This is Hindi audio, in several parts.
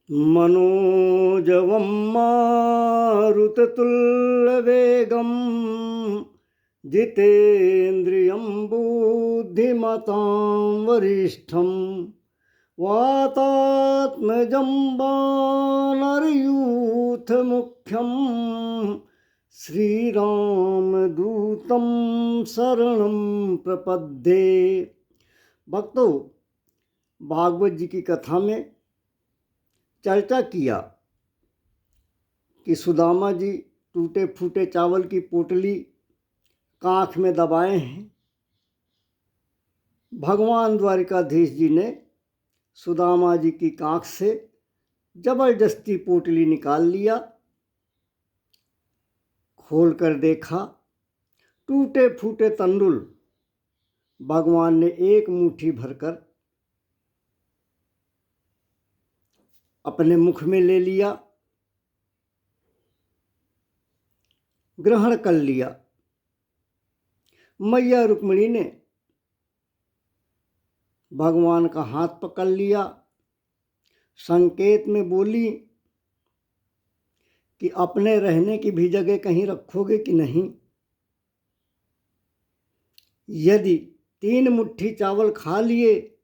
मनोजवं मारुततुल्यवेगं जितेन्द्रियं बुद्धिमतां वरिष्ठं वातात्मजं वानरयूथमुख्यं श्रीरामदूतं शरणं प्रपद्ये। भक्तों, भागवत जी की कथा में चर्चा किया कि सुदामा जी टूटे फूटे चावल की पोटली कांख में दबाए हैं। भगवान द्वारिकाधीश जी ने सुदामा जी की कांख से जबरदस्ती पोटली निकाल लिया। खोल कर देखा, टूटे फूटे तंडुल भगवान ने एक मुट्ठी भरकर अपने मुख में ले लिया, ग्रहण कर लिया। मैया रुक्मिणी ने भगवान का हाथ पकड़ लिया, संकेत में बोली कि अपने रहने की भी जगह कहीं रखोगे कि नहीं। यदि 3 मुट्ठी चावल खा लिए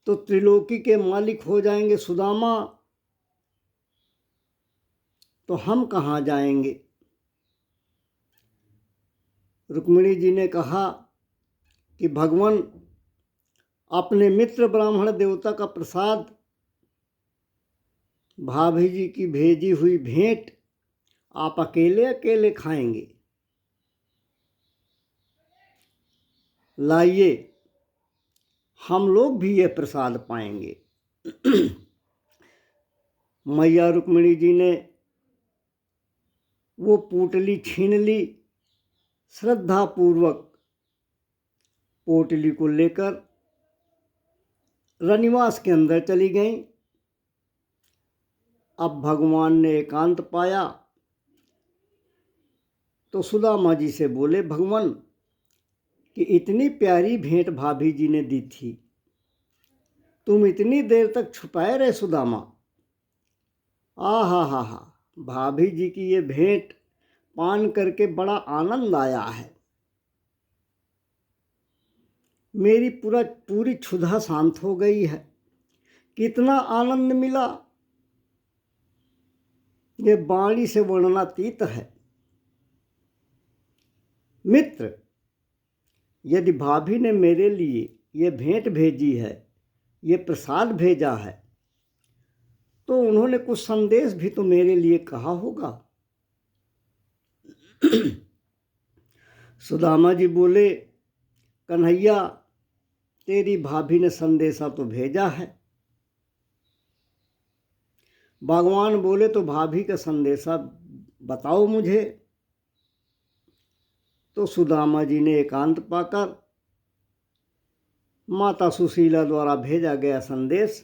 तो त्रिलोकी के मालिक हो जाएंगे सुदामा, तो हम कहाँ जाएंगे। रुक्मिणी जी ने कहा कि भगवान, अपने मित्र ब्राह्मण देवता का प्रसाद, भाभी जी की भेजी हुई भेंट आप अकेले अकेले खाएंगे। लाइए, हम लोग भी ये प्रसाद पाएंगे। मैया रुक्मिणी जी ने वो पोटली छीन ली, श्रद्धापूर्वक पोटली को लेकर रनिवास के अंदर चली गईं। अब भगवान ने एकांत पाया तो सुदामा जी से बोले, भगवान कि इतनी प्यारी भेंट भाभी जी ने दी थी, तुम इतनी देर तक छुपाए रहे सुदामा। हा, भाभी जी की ये भेंट पान करके बड़ा आनंद आया है। मेरी पूरी क्षुधा शांत हो गई है। कितना आनंद मिला, ये वाणी से वर्णनातीत है। मित्र, यदि भाभी ने मेरे लिए ये भेंट भेजी है, ये प्रसाद भेजा है, तो उन्होंने कुछ संदेश भी तो मेरे लिए कहा होगा। सुदामा जी बोले, कन्हैया, तेरी भाभी ने संदेशा तो भेजा है। भगवान बोले, तो भाभी का संदेशा बताओ मुझे। तो सुदामा जी ने एकांत पाकर माता सुशीला द्वारा भेजा गया संदेश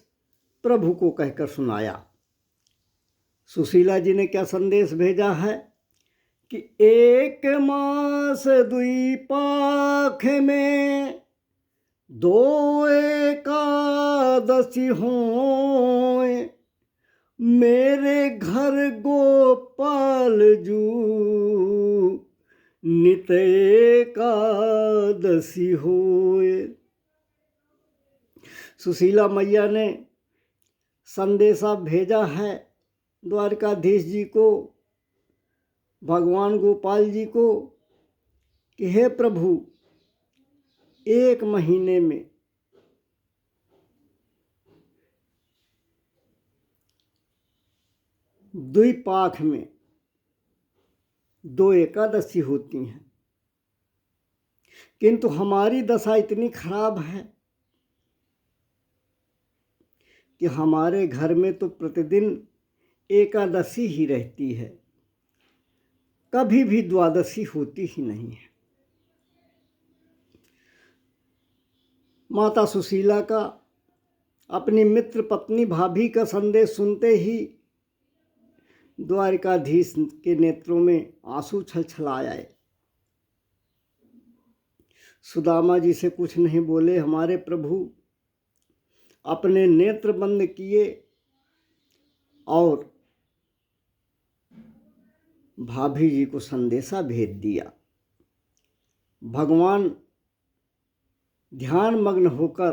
प्रभु को कहकर सुनाया। सुशीला जी ने क्या संदेश भेजा है कि 1 मास 2 पाख में 2 एकादशी होए, मेरे घर गोपाल जू नित एकादशी होए। सुशीला मैया ने संदेशा भेजा है द्वारकाधीश जी को, भगवान गोपाल जी को, कि हे प्रभु, 1 महीने में द्विपाख में 2 एकादशी होती हैं, किंतु हमारी दशा इतनी खराब है कि हमारे घर में तो प्रतिदिन एकादशी ही रहती है, कभी भी द्वादशी होती ही नहीं है। माता सुशीला का अपनी मित्र पत्नी भाभी का संदेश सुनते ही द्वारिकाधीश के नेत्रों में आंसू छलछलाए आए। सुदामा जी से कुछ नहीं बोले। हमारे प्रभु अपने नेत्र बंद किए और भाभी जी को संदेशा भेज दिया। भगवान ध्यान मग्न होकर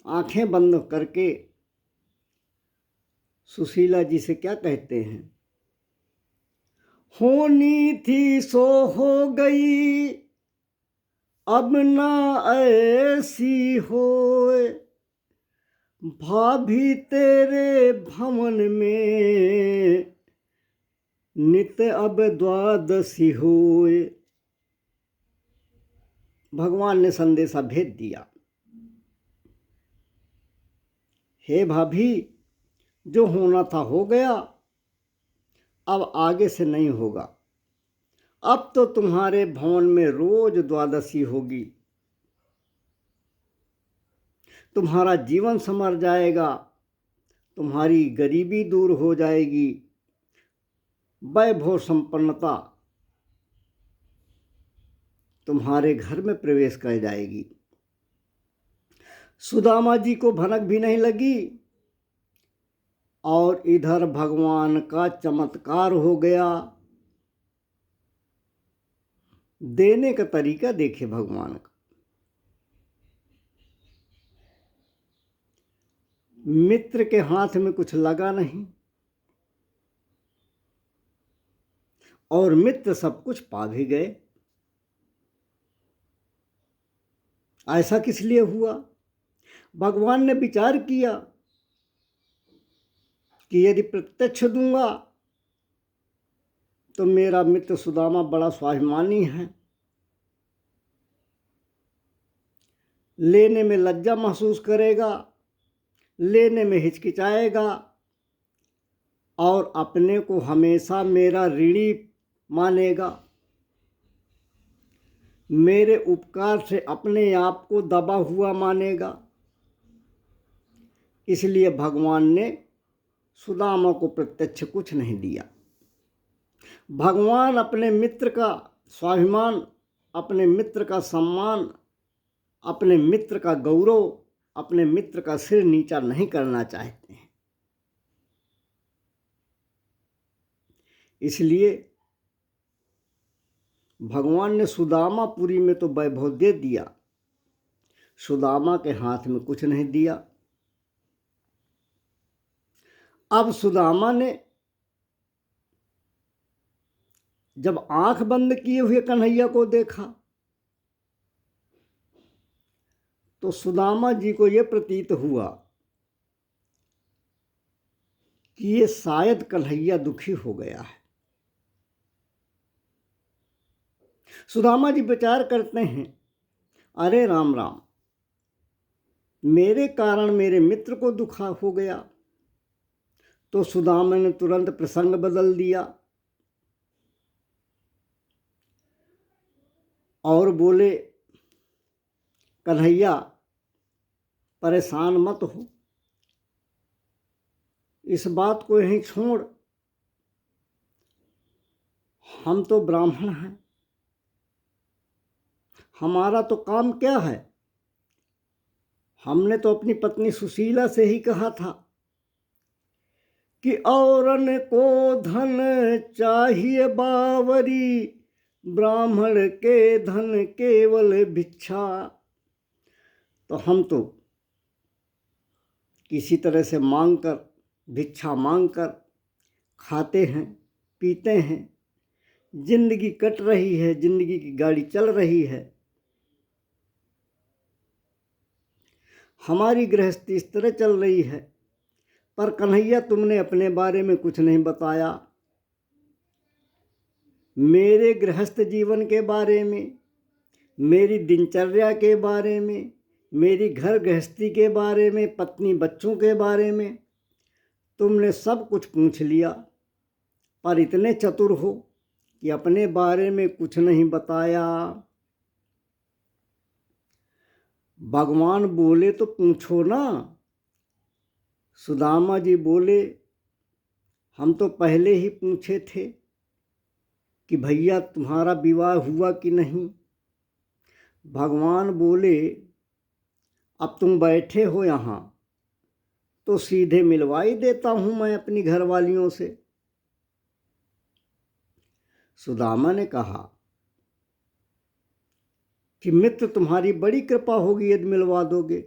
आंखें बंद करके सुशीला जी से क्या कहते हैं, होनी थी सो हो गई, अब ना ऐसी होए, भाभी तेरे भवन में नित अब द्वादशी होए। भगवान ने संदेशा भेज दिया, हे भाभी, जो होना था हो गया, अब आगे से नहीं होगा। अब तो तुम्हारे भवन में रोज द्वादशी होगी, तुम्हारा जीवन संवर जाएगा, तुम्हारी गरीबी दूर हो जाएगी, वैभव संपन्नता तुम्हारे घर में प्रवेश कर जाएगी। सुदामा जी को भनक भी नहीं लगी और इधर भगवान का चमत्कार हो गया। देने का तरीका देखे भगवान का। मित्र के हाथ में कुछ लगा नहीं और मित्र सब कुछ पा भी गए। ऐसा किस लिए हुआ? भगवान ने विचार किया कि यदि प्रत्यक्ष दूंगा तो मेरा मित्र सुदामा बड़ा स्वाभिमानी है, लेने में लज्जा महसूस करेगा, लेने में हिचकिचाएगा और अपने को हमेशा मेरा ऋणी मानेगा, मेरे उपकार से अपने आप को दबा हुआ मानेगा। इसलिए भगवान ने सुदामा को प्रत्यक्ष कुछ नहीं दिया। भगवान अपने मित्र का स्वाभिमान, अपने मित्र का सम्मान, अपने मित्र का गौरव, अपने मित्र का सिर नीचा नहीं करना चाहते हैं। इसलिए भगवान ने सुदामापुरी में तो वैभव दे दिया, सुदामा के हाथ में कुछ नहीं दिया। अब सुदामा ने जब आंख बंद किए हुए कन्हैया को देखा तो सुदामा जी को यह प्रतीत हुआ कि ये शायद कन्हैया दुखी हो गया है। सुदामा जी विचार करते हैं, अरे राम राम, मेरे कारण मेरे मित्र को दुख हो गया। तो सुदामा ने तुरंत प्रसंग बदल दिया और बोले, कन्हैया परेशान मत हो, इस बात को यहीं छोड़, हम तो ब्राह्मण हैं, हमारा तो काम क्या है? हमने तो अपनी पत्नी सुशीला से ही कहा था कि औरन को धन चाहिए बावरी, ब्राह्मण के धन केवल भिक्षा। तो हम तो किसी तरह से मांगकर, भिक्षा मांगकर खाते हैं, पीते हैं, जिंदगी कट रही है, जिंदगी की गाड़ी चल रही है। हमारी गृहस्थी इस तरह चल रही है। पर कन्हैया, तुमने अपने बारे में कुछ नहीं बताया, मेरे गृहस्थ जीवन के बारे में, मेरी दिनचर्या के बारे में, मेरी घर गृहस्थी के बारे में, पत्नी बच्चों के बारे में तुमने सब कुछ पूछ लिया, पर इतने चतुर हो कि अपने बारे में कुछ नहीं बताया। भगवान बोले तो पूछो ना। सुदामा जी बोले, हम तो पहले ही पूछे थे कि भैया तुम्हारा विवाह हुआ कि नहीं। भगवान बोले, अब तुम बैठे हो यहाँ तो सीधे मिलवा ही देता हूं मैं अपनी घरवालियों से। सुदामा ने कहा कि मित्र, तुम्हारी बड़ी कृपा होगी यदि मिलवा दोगे।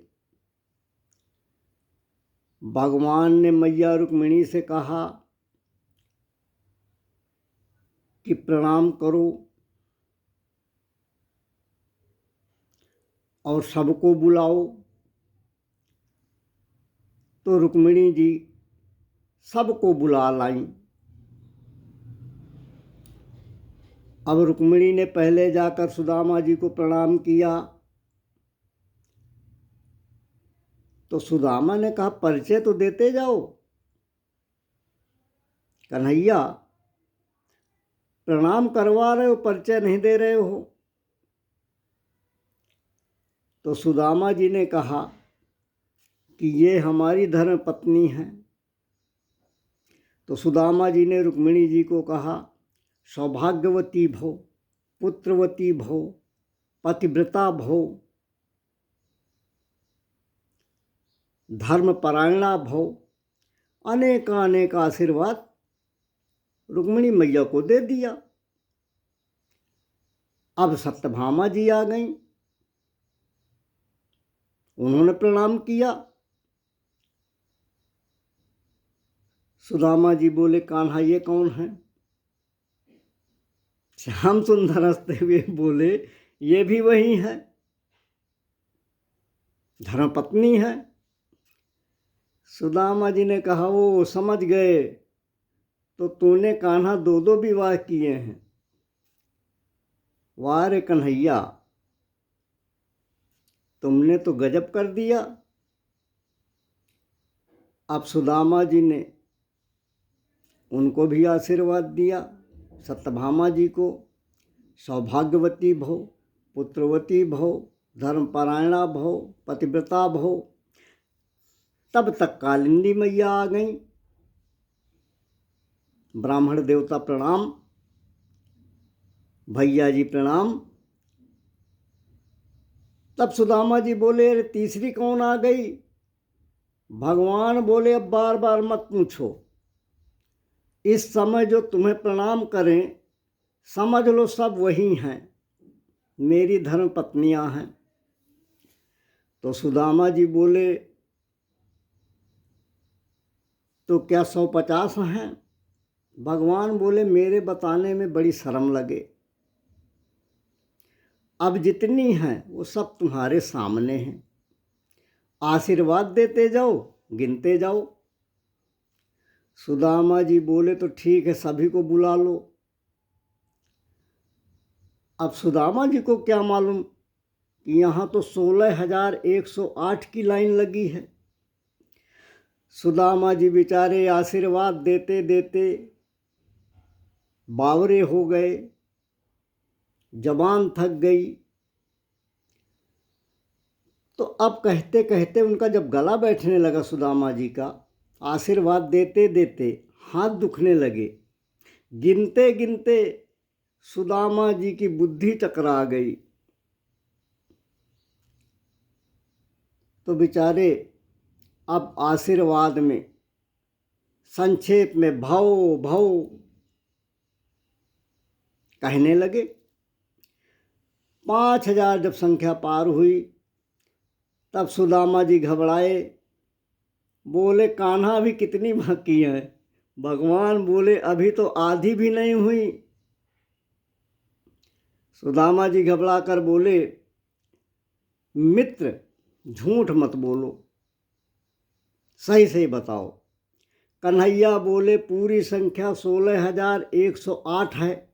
भगवान ने मैया रुक्मिणी से कहा कि प्रणाम करो और सबको बुलाओ। तो रुक्मिणी जी सबको बुला लाई। अब रुक्मिणी ने पहले जाकर सुदामा जी को प्रणाम किया। तो सुदामा ने कहा, परिचय तो देते जाओ। कन्हैया, प्रणाम करवा रहे हो, परिचय नहीं दे रहे हो। तो सुदामा जी ने कहा कि ये हमारी धर्म पत्नी है। तो सुदामा जी ने रुक्मिणी जी को कहा, सौभाग्यवती भो, पुत्रवती भो, पतिव्रता भो, धर्मपरायणा भो। अनेक आशीर्वाद रुक्मिणी मैया को दे दिया। अब सत्यभामा जी आ गईं। उन्होंने प्रणाम किया। सुदामा जी बोले, कान्हा ये कौन है? श्याम सुंदर हंसते हुए बोले, ये भी वही है, धर्मपत्नी है। सुदामा जी ने कहा, वो समझ गए, तो तूने कान्हा 2 विवाह किए हैं। वाह रे कन्हैया, तुमने तो गजब कर दिया। अब सुदामा जी ने उनको भी आशीर्वाद दिया, सत्यभामा जी को, सौभाग्यवती भव, पुत्रवती भव, धर्मपरायणा भव, पतिव्रता भव। तब तक कालिंदी मैया आ गईं। ब्राह्मण देवता प्रणाम, भैया जी प्रणाम। तब सुदामा जी बोले, अरे तीसरी कौन आ गई? भगवान बोले, अब बार बार मत पूछो। इस समय जो तुम्हें प्रणाम करें, समझ लो सब वही हैं, मेरी धर्म पत्नियां हैं। तो सुदामा जी बोले, तो क्या 150 हैं? भगवान बोले, मेरे बताने में बड़ी शर्म लगे। अब जितनी हैं वो सब तुम्हारे सामने हैं, आशीर्वाद देते जाओ, गिनते जाओ। सुदामा जी बोले, तो ठीक है, सभी को बुला लो। अब सुदामा जी को क्या मालूम कि यहाँ तो 16,108 की लाइन लगी है। सुदामा जी बेचारे आशीर्वाद देते देते बावरे हो गए, जबान थक गई। तो अब कहते कहते उनका जब गला बैठने लगा, सुदामा जी का आशीर्वाद देते देते हाथ दुखने लगे, गिनते गिनते सुदामा जी की बुद्धि चकरा गई। तो बेचारे अब आशीर्वाद में संक्षेप में भव भव कहने लगे। 5,000 जब संख्या पार हुई, तब सुदामा जी घबराए, बोले, कान्हा भी कितनी बाकी है? भगवान बोले, अभी तो आधी भी नहीं हुई। सुदामा जी घबरा कर बोले, मित्र, झूठ मत बोलो, सही सही बताओ। कन्हैया बोले, पूरी संख्या 16,108 है।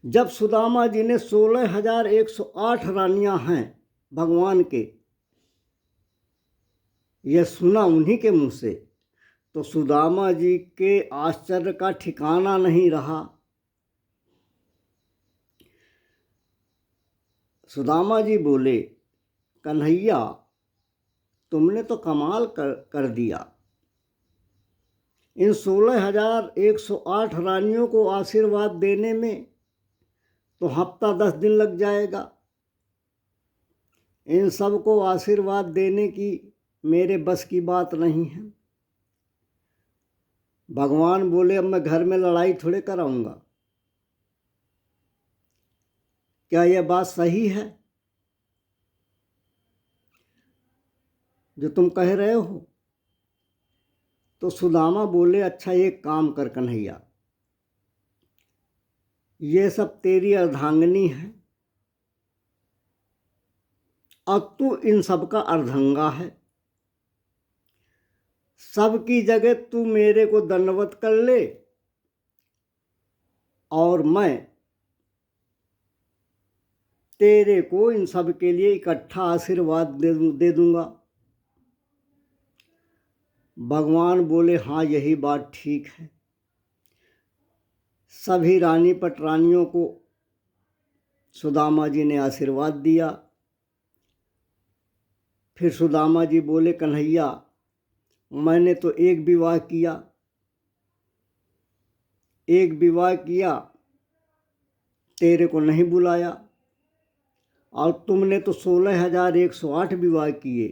जब सुदामा जी ने 16,108 रानियां हैं भगवान के, यह सुना उन्हीं के मुंह से, तो सुदामा जी के आश्चर्य का ठिकाना नहीं रहा। सुदामा जी बोले, कन्हैया, तुमने तो कमाल कर दिया। इन 16,108 रानियों को आशीर्वाद देने में तो हफ्ता 10 दिन लग जाएगा। इन सबको आशीर्वाद देने की मेरे बस की बात नहीं है। भगवान बोले अब मैं घर में लड़ाई थोड़े कराऊंगा। क्या यह बात सही है जो तुम कह रहे हो? तो सुदामा बोले अच्छा एक काम कर कन्हैया, ये सब तेरी अर्धांगिनी है, अब तू इन सब का अर्धंगा है। सबकी जगह तू मेरे को दंडवत कर ले और मैं तेरे को इन सब के लिए इकट्ठा आशीर्वाद दे दूंगा। भगवान बोले हाँ यही बात ठीक है। सभी रानी पटरानियों को सुदामा जी ने आशीर्वाद दिया। फिर सुदामा जी बोले कन्हैया मैंने तो एक विवाह किया, तेरे को नहीं बुलाया, और तुमने तो 16,108 विवाह किए,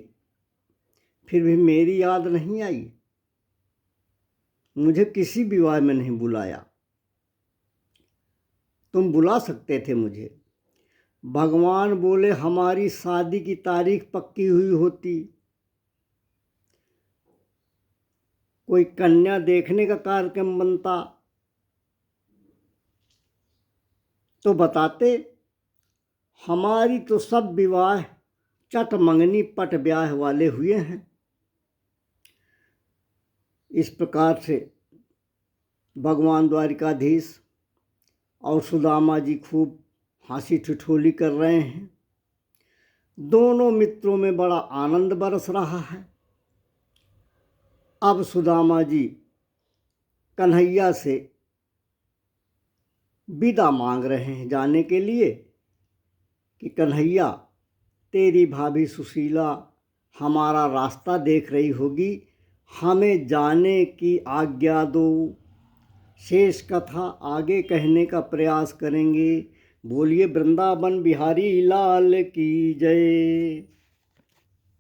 फिर भी मेरी याद नहीं आई, मुझे किसी विवाह में नहीं बुलाया। तुम बुला सकते थे मुझे। भगवान बोले हमारी शादी की तारीख पक्की हुई होती, कोई कन्या देखने का कार्यक्रम बनता तो बताते। हमारी तो सब विवाह चट मंगनी पट ब्याह वाले हुए हैं। इस प्रकार से भगवान द्वारिकाधीश और सुदामा जी खूब हंसी ठिठोली कर रहे हैं। दोनों मित्रों में बड़ा आनंद बरस रहा है। अब सुदामा जी कन्हैया से विदा मांग रहे हैं जाने के लिए कि कन्हैया तेरी भाभी सुशीला हमारा रास्ता देख रही होगी, हमें जाने की आज्ञा दो। शेष कथा आगे कहने का प्रयास करेंगे। बोलिए वृंदावन बिहारी लाल की जय।